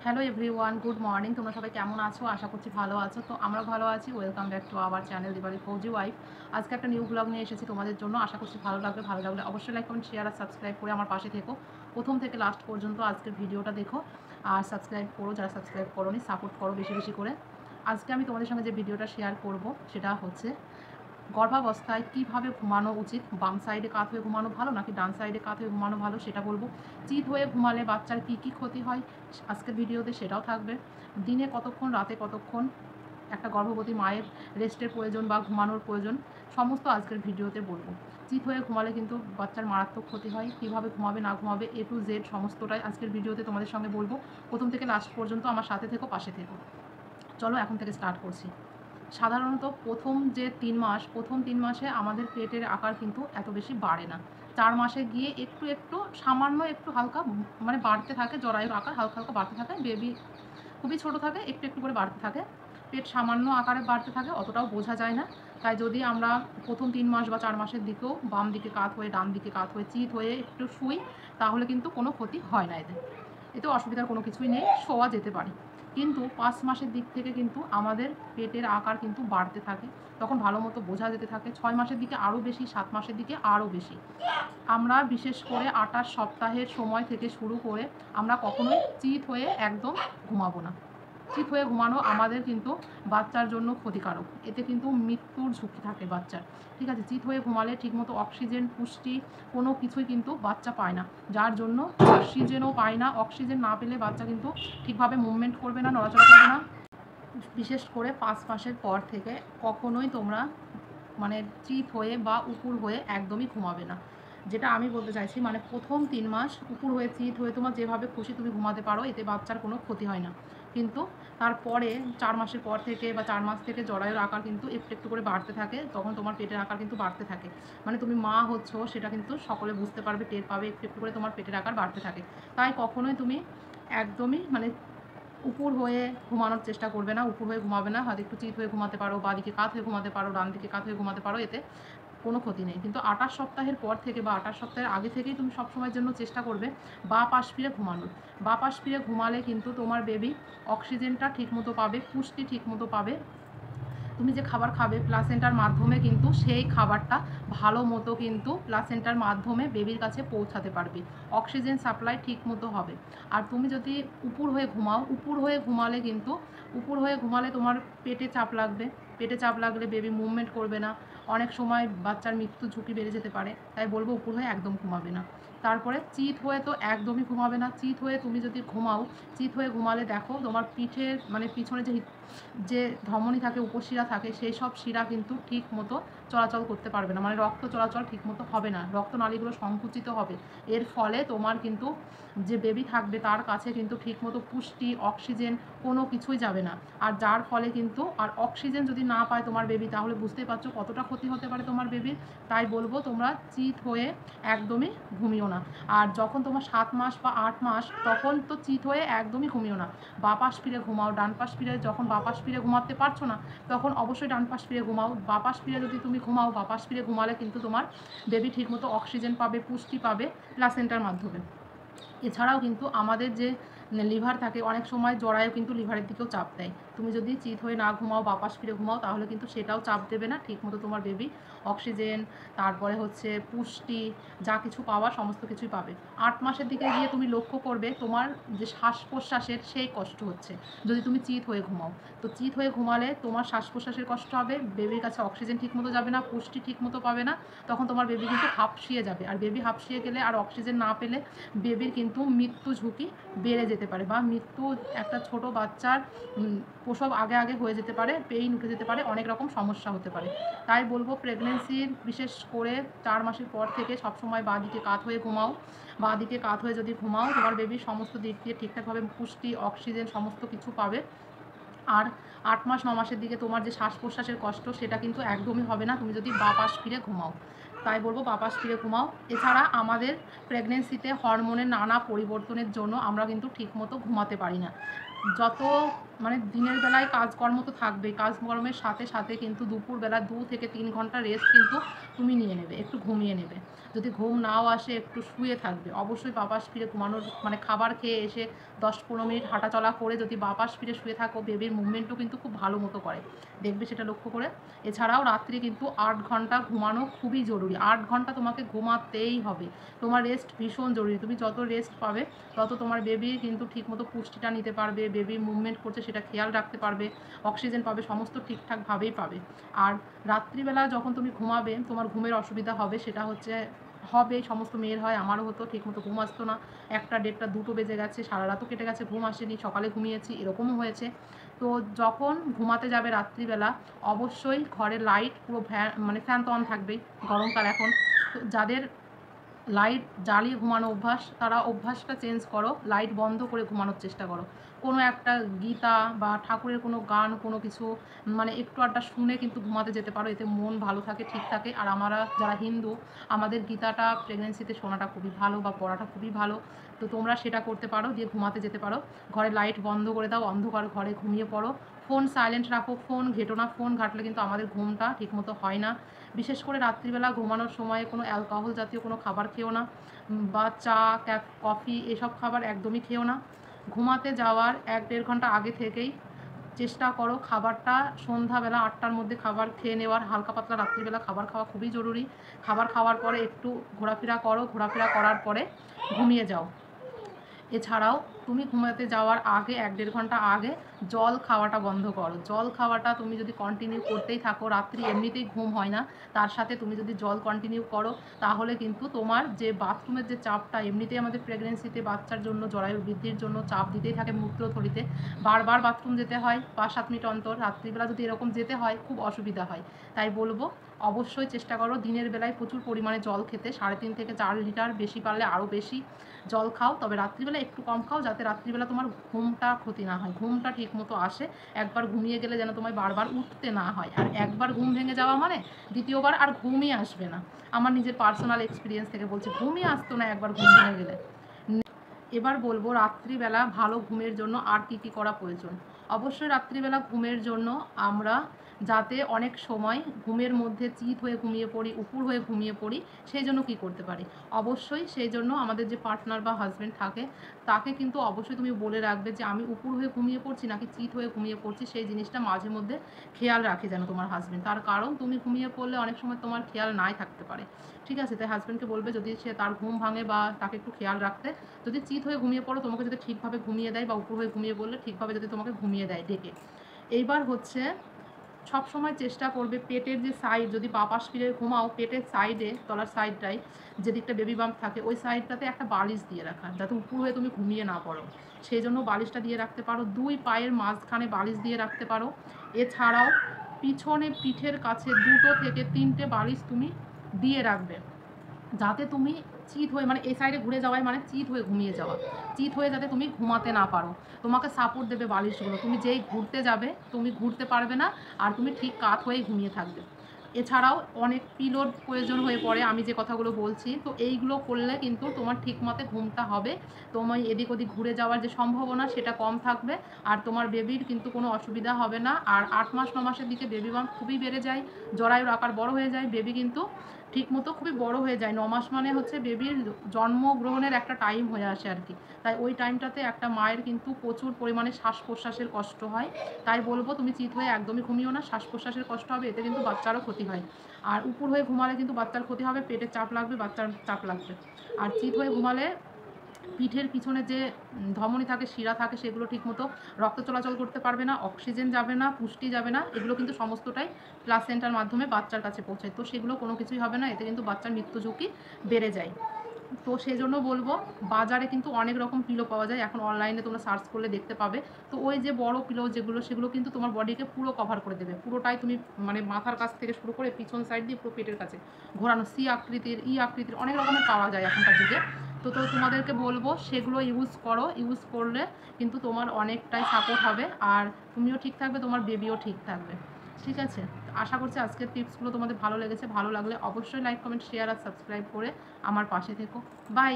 Hello everyone, good morning. তোমরা সবাই কেমন আছো? আশা করছি ভালো আছো। তো আমরা ভালো আছি। Welcome back to our channel Diwali Fauji wife. আজকে একটা নিউ ব্লগ নিয়ে এসেছি তোমাদের জন্য। আশা করছি ভালো লাগবে। ভালো লাগলে অবশ্যই লাইক কমেন্ট শেয়ার আর সাবস্ক্রাইব করে আমার পাশে থেকো। প্রথম থেকে লাস্ট পর্যন্ত আজকের ভিডিওটা দেখো আর সাবস্ক্রাইব করো। যারা সাবস্ক্রাইব করোনি সাপোর্ট করো বেশি বেশি করে। আজকে আমি তোমাদের সঙ্গে যে ভিডিওটা শেয়ার করব সেটা হচ্ছে গর্ভাবস্থায় কীভাবে ঘুমানো উচিত। বাম সাইডে কাত হয়ে ঘুমানো ভালো নাকি ডান সাইডে কাত হয়ে ঘুমানো ভালো সেটা বলবো। চিত হয়ে ঘুমালে বাচ্চার কী কী ক্ষতি হয় আজকের ভিডিওতে সেটাও থাকবে। দিনে কতক্ষণ, রাতে কতক্ষণ একটা গর্ভবতী মায়ের রেস্টের প্রয়োজন বা ঘুমানোর প্রয়োজন সমস্ত আজকের ভিডিওতে বলবো। চিত হয়ে ঘুমালে কিন্তু বাচ্চার মারাত্মক ক্ষতি হয়। কীভাবে ঘুমাবে না ঘুমাবে A to Z সমস্তটাই আজকের ভিডিওতে তোমাদের সঙ্গে বলবো। প্রথম থেকে লাস্ট পর্যন্ত আমার সাথে থেকো, পাশে থেকো। চলো এখন থেকে স্টার্ট করছি। সাধারণত প্রথম 3 মাসে আমাদের পেটের আকার কিন্তু এত বেশি বাড়ে না। 4 মাসে গিয়ে একটু একটু সামান্য একটু হালকা মানে বাড়তে থাকে, জরায়ুর আকার হালকা হালকা বাড়তে থাকে। বেবি খুবই ছোট থাকে, একটু একটু করে বাড়তে থাকে। পেট সামান্য আকারে বাড়তে থাকে, অতটাও বোঝা যায় না। তাই যদি আমরা প্রথম 3 মাস বা 4 মাসের দিকেও বাম দিকে কাত হয়ে, ডান দিকে কাত হয়ে, চিত হয়ে একটু শুই, তাহলে কিন্তু কোনো ক্ষতি হয় না এতে অসুবিধার কোনো কিছুই নেই, শোয়া যেতে পারে। কিন্তু 5 মাসের দিক থেকে কিন্তু আমাদের পেটের আকার কিন্তু বাড়তে থাকে, তখন ভালো মতো বোঝা যেতে থাকে। 6 মাসের দিকে আরও বেশি, 7 মাসের দিকে আরও বেশি। আমরা বিশেষ করে 28 সপ্তাহের সময় থেকে শুরু করে আমরা কখনোই চিত হয়ে একদম ঘুমাবো না। চিত হয়ে ঘুমানো আমাদের কিন্তু বাচ্চার জন্য ক্ষতিকারক। এতে কিন্তু মৃত্যুর ঝুঁকি থাকে বাচ্চার। ঠিক আছে, চিত হয়ে ঘুমালে ঠিকমতো অক্সিজেন, পুষ্টি কোনো কিছুই কিন্তু বাচ্চা পায় না। যার জন্য অক্সিজেনও পায় না। অক্সিজেন না পেলে বাচ্চা কিন্তু ঠিকভাবে মুভমেন্ট করবে না, নড়াচড়া করবে না। বিশেষ করে 5 মাসের পর থেকে কখনোই তোমরা মানে চিত হয়ে বা উপুর হয়ে একদমই ঘুমাবে না। যেটা আমি বলতে চাইছি, মানে প্রথম 3 মাস উপুর হয়ে, চিত হয়ে তোমার যেভাবে খুশি তুমি ঘুমাতে পারো, এতে বাচ্চার কোনো ক্ষতি হয় না। কিন্তু তারপরে 4 মাসের পর থেকে বা 4 মাস থেকে জরায়ুর আকার কিন্তু একটু একটু করে বাড়তে থাকে। তখন তোমার পেটের আকার কিন্তু বাড়তে থাকে। মানে তুমি মা হচ্ছ সেটা কিন্তু সকলে বুঝতে পারবে, টের পাবে। একটু একটু করে তোমার পেটের আকার বাড়তে থাকে। তাই কখনোই তুমি একদমই মানে উপুর হয়ে ঘুমানোর চেষ্টা করবে না, উপুর হয়ে ঘুমাবে না। হয়তো একটু চিত হয়ে ঘুমাতে পারো, বাঁ দিকে কাত হয়ে ঘুমাতে পারো, ডান দিকে কাত হয়ে ঘুমাতে পারো, এতে কোনো ক্ষতি নেই। কিন্তু 28 সপ্তাহের পর থেকে বা 28 সপ্তাহের আগে থেকেই তুমি সবসময়ের জন্য চেষ্টা করবে বাঁ পাশ ফিরে ঘুমানোর। বাঁ পাশ ফিরে ঘুমালে কিন্তু তোমার বেবি অক্সিজেনটা ঠিকমতো পাবে, পুষ্টি ঠিকমতো পাবে। তুমি যে খাবার খাবে প্লাসেন্টার মাধ্যমে কিন্তু সেই খাবারটা ভালো মতো কিন্তু প্লাসেন্টার মাধ্যমে বেবির কাছে পৌঁছাতে পারবে। অক্সিজেন সাপ্লাই ঠিক মতো হবে। আর তুমি যদি উপুর হয়ে ঘুমাও, উপুর হয়ে ঘুমালে তোমার পেটে চাপ লাগবে। পেটে চাপ লাগলে বেবি মুভমেন্ট করবে না। অনেক সময় বাচ্চার মৃত্যুর ঝুঁকি বেড়ে যেতে পারে। তাই বলবো উপুর হয়ে একদম ঘুমাবে না। তারপরে চিত হয়ে তো একদমই ঘুমাবে না। চিত হয়ে তুমি যদি ঘুমাও, চিত হয়ে ঘুমালে দেখো তোমার পিঠের মানে পিছনে যে ধমনী থাকে, উপশিরা থাকে, সেই সব শিরা কিন্তু ঠিক মতো চলাচল করতে পারবে না। মানে রক্ত চলাচল ঠিক মতো হবে না, রক্তনালীগুলো সংকুচিত হবে। এর ফলে তোমার কিন্তু যে বেবি থাকবে তার কাছে কিন্তু ঠিকমতো পুষ্টি, অক্সিজেন কোনো কিছুই যাবে না। আর যার ফলে কিন্তু আর অক্সিজেন যদি না পায় তোমার বেবি, তাহলে বুঝতেই পারছো কতটা ক্ষতি হতে পারে তোমার বেবির। তাই বলবো তোমরা চিত হয়ে একদমই ঘুমিও না। আর যখন তোমার 7 মাস বা 8 মাস, তখন তো চিত হয়ে একদমই ঘুমিও না। বাঁ পাশ ফিরে ঘুমাও। ডান পাশ ফিরে যখন বাঁ পাশ ফিরে ঘুমাতে পারছো না, তখন অবশ্যই ডান পাশ ফিরে ঘুমাও। বাঁ পাশ ফিরে যদি তুমি ঘুমাও, বাঁ পাশ ফিরে ঘুমালে কিন্তু তোমার বেবি ঠিকমতো অক্সিজেন পাবে, পুষ্টি পাবে প্লাসেন্টার মাধ্যমে। এছাড়াও কিন্তু আমাদের যে লিভার থাকে, অনেক সময় জরায়ু কিন্তু লিভারের দিকেও চাপ দেয়। তুমি যদি চিত হয়ে না ঘুমাও, বাঁ পাশ ফিরে ঘুমাও, তাহলে কিন্তু সেটাও চাপ দেবে না। ঠিকমতো তোমার বেবি অক্সিজেন, তারপরে হচ্ছে পুষ্টি, যা কিছু পাওয়ার সমস্ত কিছুই পাবে। 8 মাসের দিকে গিয়ে তুমি লক্ষ্য করবে তোমার যে শ্বাস প্রশ্বাসের সেই কষ্ট হচ্ছে, যদি তুমি চিত হয়ে ঘুমাও। তো চিত হয়ে ঘুমালে তোমার শ্বাস প্রশ্বাসের কষ্ট হবে, বেবির কাছে অক্সিজেন ঠিকমতো যাবে না, পুষ্টি ঠিকমতো পাবে না। তখন তোমার বেবি কিন্তু হাঁপসিয়ে যাবে। আর বেবি হাঁপসিয়ে গেলে আর অক্সিজেন না পেলে বেবির কিন্তু মৃত্যু ঝুঁকি বেড়ে যেতে পারে, বা মৃত্যু একটা ছোট বাচ্চার প্রসব আগে আগে হয়ে যেতে পারে, পেইন উঠে যেতে পারে, অনেক রকম সমস্যা হতে পারে। তাই বলবো প্রেগনেন্সির বিশেষ করে 4 মাসের পর থেকে সবসময় বাঁ দিকে কাত হয়ে ঘুমাও। বাঁ দিকে কাত হয়ে যদি ঘুমাও, তোমার বেবি সমস্ত দিক দিয়ে ঠিকঠাকভাবে পুষ্টি, অক্সিজেন সমস্ত কিছু পাবে। আর 8 মাস 9 মাসের দিকে তোমার যে শ্বাস প্রশ্বাসের কষ্ট, সেটা কিন্তু একদমই হবে না তুমি যদি বাঁ পাশ ফিরে ঘুমাও। তাই বলবো বাঁ পাশ ফিরে ঘুমাও। এছাড়া আমাদের প্রেগনেন্সিতে হরমোনের নানা পরিবর্তনের জন্য আমরা কিন্তু ঠিকমতো ঘুমাতে পারি না। যত মানে দিনের বেলায় কাজকর্ম তো থাকবেই, কাজকর্মের সাথে সাথে কিন্তু দুপুরবেলা 2 থেকে 3 ঘন্টা রেস্ট কিন্তু তুমি নিয়ে নেবে, একটু ঘুমিয়ে নেবে। যদি ঘুম নাও আসে একটু শুয়ে থাকবে, অবশ্যই বাপাস ফিরে ঘুমানোর মানে খাবার খেয়ে এসে 10-15 মিনিট হাঁটাচলা করে যদি বাপাস ফিরে শুয়ে থাকো, বেবির মুভমেন্টও কিন্তু খুব ভালো মতো করে, দেখবে সেটা লক্ষ্য করে। এছাড়াও রাত্রে কিন্তু 8 ঘন্টা ঘুমানো খুবই জরুরি, 8 ঘন্টা তোমাকে ঘুমাতেই হবে। তোমার রেস্ট ভীষণ জরুরি, তুমি যত রেস্ট পাবে তত তোমার বেবি কিন্তু ঠিকমতো পুষ্টিটা নিতে পারবে, বেবি মুভমেন্ট করছে সেটা খেয়াল রাখতে পারবে, অক্সিজেন পাবে, সমস্ত ঠিকঠাকভাবেই পাবে। আর রাত্রিবেলা যখন তুমি ঘুমাবে তোমার ঘুমের অসুবিধা হবে, সেটা হচ্ছে হবে, সমস্ত মেয়ের হয়, আমারও হতো, ঠিকমতো ঘুম আসতো না, 1টা 1:30 2টো বেজে গেছে, সারা রাতও কেটে গেছে, ঘুম আসেনি, সকালে ঘুমিয়েছি, এরকমও হয়েছে। তো যখন ঘুমাতে যাবে রাত্রিবেলা অবশ্যই ঘরের লাইট পুরো মানে ফ্যান তো অন থাকবেই, গরমকাল এখন। তো যাদের লাইট জ্বালিয়ে ঘুমানো অভ্যাস তারা অভ্যাসটা চেঞ্জ করো, লাইট বন্ধ করে ঘুমানোর চেষ্টা করো। কোনো একটা গীতা বা ঠাকুরের কোনো গান কোনো কিছু মানে একটু আধটা শুনে কিন্তু ঘুমাতে যেতে পারো, এতে মন ভালো থাকে, ঠিক থাকে। আর আমরা যারা হিন্দু আমাদের গীতাটা প্রেগনেন্সিতে শোনাটা খুবই ভালো বা পড়াটা খুবই ভালো, তো তোমরা সেটা করতে পারো, দিয়ে ঘুমাতে যেতে পারো। ঘরে লাইট বন্ধ করে দাও, অন্ধকার ঘরে ঘুমিয়ে পড়ো, ফোন সাইলেন্ট রাখো, ফোন ঘেটো না, ফোন ঘাটলে কিন্তু আমাদের ঘুমটা ঠিকমতো হয় না। বিশেষ করে রাত্রিবেলা ঘুমানোর সময় কোনো অ্যালকোহল জাতীয় কোনো খাবার খেও না, বা চা কফি এসব খাবার একদমই খেও না। ঘুমাতে যাওয়ার 1-1.5 ঘন্টা আগে থেকেই চেষ্টা করো খাবারটা সন্ধ্যাবেলা 8টার মধ্যে খাবার খেয়ে নেওয়ার, হালকা পাতলা রাত্রিবেলা খাবার খাওয়া খুবই জরুরি। খাবার খাওয়ার পরে একটু ঘোরাফেরা করো, ঘোরাফেরা করার পরে ঘুমিয়ে যাও। এছাড়াও তুমি ঘুমাতে যাওয়ার আগে 1-1.5 ঘন্টা আগে জল খাওয়াটা বন্ধ করো। জল খাওয়াটা তুমি যদি কন্টিনিউ করতেই থাকো, রাত্রি এমনিতেই ঘুম হয় না, তার সাথে তুমি যদি জল কন্টিনিউ করো তাহলে কিন্তু তোমার যে বাথরুমের যে চাপটা এমনিতেই আমাদের প্রেগনেন্সিতে বাচ্চার জন্য জরায়ু বৃদ্ধির জন্য চাপ দিতেই থাকে মূত্রথলিতে, বারবার বাথরুম যেতে হয় 5-7 মিনিট অন্তর, রাত্রিবেলা যদি এরকম যেতে হয় খুব অসুবিধা হয়। তাই বলবো অবশ্যই চেষ্টা করো দিনের বেলায় প্রচুর পরিমাণে জল খেতে, 3.5 থেকে 4 লিটার, বেশি পারলে আরও বেশি জল খাও। তবে রাত্রিবেলা একটু কম খাও, যাতে রাত্রিবেলা তোমার ঘুমটা ক্ষতি না হয়, ঘুমটা ঠিক মতো আসে। একবার ঘুমিয়ে গেলে যেন তোমায় বারবার উঠতে না হয়, আর একবার ঘুম ভেঙে যাওয়া মানে দ্বিতীয়বার আর ঘুমই আসবে না। আমার নিজের পার্সোনাল এক্সপিরিয়েন্স থেকে বলছি, ঘুমই আসতো না একবার ঘুম ভেঙে গেলে। এবার বলবো রাত্রিবেলা ভালো ঘুমের জন্য আর কী কী করা প্রয়োজন। অবশ্যই রাত্রিবেলা ঘুমের জন্য আমরা যাতে অনেক সময় ঘুমের মধ্যে চিত হয়ে ঘুমিয়ে পড়ি, উপুর হয়ে ঘুমিয়ে পড়ি, সেই জন্য কী করতে পারি। অবশ্যই সেই জন্য আমাদের যে পার্টনার বা হাজব্যান্ড থাকে তাকে কিন্তু অবশ্যই তুমি বলে রাখবে যে আমি উপুর হয়ে ঘুমিয়ে পড়ছি নাকি চিত হয়ে ঘুমিয়ে পড়ছি, সেই জিনিসটা মাঝে মধ্যে খেয়াল রাখে যেন তোমার হাজব্যান্ড। তার কারণ তুমি ঘুমিয়ে পড়লে অনেক সময় তোমার খেয়াল নাই থাকতে পারে, ঠিক আছে। তাই হাজব্যান্ডকে বলবে যদি সে তার ঘুম ভাঙে বা তাকে একটু খেয়াল রাখতে, যদি চিত হয়ে ঘুমিয়ে পড়ো তোমাকে যদি ঠিকভাবে ঘুমিয়ে দেয়, বা উপর হয়ে ঘুমিয়ে পড়লে ঠিকভাবে যদি তোমাকে ঘুমিয়ে দেয় ডেকে। এইবার হচ্ছে সবসময় চেষ্টা করবে পেটের যে সাইড, যদি বাঁ পাশ ফিরে ঘুমাও পেটের সাইডে তলার সাইডটায় যেদিকটা বেবি বাম্প থাকে ওই সাইডটাতে একটা বালিশ দিয়ে রাখা, যাতে উপর হয়ে তুমি ঘুমিয়ে না পড়ো, সেই জন্য বালিশটা দিয়ে রাখতে পারো। 2 পায়ের মাঝখানে বালিশ দিয়ে রাখতে পারো। এছাড়াও পিছনে পিঠের কাছে 2 থেকে 3টে বালিশ তুমি দিয়ে রাখবে, যাতে তুমি চিত হয়ে মানে এই সাইডে ঘুরে যাওয়াই মানে চিত হয়ে ঘুমিয়ে যাওয়া, চিত হয়ে যাতে তুমি ঘুমাতে না পারো। তোমাকে সাপোর্ট দেবে বালিশগুলো, তুমি যেই ঘুরতে যাবে তুমি ঘুরতে পারবে না, আর তুমি ঠিক কাত হয়েই ঘুমিয়ে থাকবে। এছাড়াও অনেক পিলোর প্রয়োজন হয়ে পড়ে, আমি যে কথাগুলো বলছি, তো এইগুলো করলে কিন্তু তোমার ঠিক মতো ঘুমটা হবে, তোমার এদিক ওদিক ঘুরে যাওয়ার যে সম্ভাবনা সেটা কম থাকবে, আর তোমার বেবির কিন্তু কোনো অসুবিধা হবে না। আর 8 মাস 9 মাসের দিকে বেবি বাম্প খুবই বেড়ে যায়, জরায়ুর আকার বড় হয়ে যায়, বেবি কিন্তু ঠিকমতো খুবই বড় হয়ে যায়। 9 মাস মানে হচ্ছে বেবির জন্মগ্রহণের একটা টাইম হয়ে আসে আর কি। তাই ওই টাইমটাতে একটা মায়ের কিন্তু প্রচুর পরিমাণে শ্বাস প্রশ্বাসের কষ্ট হয়। তাই বলবো তুমি চিত হয়ে একদমই ঘুমিও না, শ্বাস প্রশ্বাসের কষ্ট হবে, এতে কিন্তু বাচ্চারও ক্ষতি হয়। আর উপর হয়ে ঘুমালে কিন্তু বাচ্চার ক্ষতি হবে, পেটের চাপ লাগবে, বাচ্চার চাপ লাগবে। আর চিত হয়ে ঘুমালে পিঠের পিছনে যে ধমনী থাকে, শিরা থাকে, সেগুলো ঠিকমতো রক্ত চলাচল করতে পারবে না, অক্সিজেন যাবে না, পুষ্টি যাবে না, এগুলো কিন্তু সমস্তটাই প্লাসেন্টার মাধ্যমে বাচ্চার কাছে পৌঁছায়, তো সেগুলো কোনো কিছুই হবে না, এতে কিন্তু বাচ্চার মৃত্যু ঝুঁকি বেড়ে যায়। তো সেই জন্য বলবো বাজারে কিন্তু অনেক রকম পিলো পাওয়া যায়, এখন অনলাইনে তোমরা সার্চ করলে দেখতে পাবে। তো ওই যে বড় পিলো যেগুলো সেগুলো কিন্তু তোমার বডিকে পুরো কভার করে দেবে, পুরোটাই তুমি মানে মাথার কাছ থেকে শুরু করে পিছন সাইড দিয়ে পুরো পেটের কাছে ঘোরানো, সি আকৃতির, ই আকৃতির, অনেক রকমের পাওয়া যায় এখনকার যুগে। তো তোমাদেরকে বলবো সেগুলো ইউজ করো, ইউজ করলে কিন্তু তোমার অনেকটাই সাপোর্ট হবে, আর তুমিও ঠিক থাকবে, তোমার বেবিও ঠিক থাকবে, ঠিক আছে। আশা করছি আজকের টিপসগুলো তোমাদের ভালো লেগেছে, ভালো লাগলে অবশ্যই লাইক কমেন্ট শেয়ার আর সাবস্ক্রাইব করে আমার পাশে থেকো। বাই।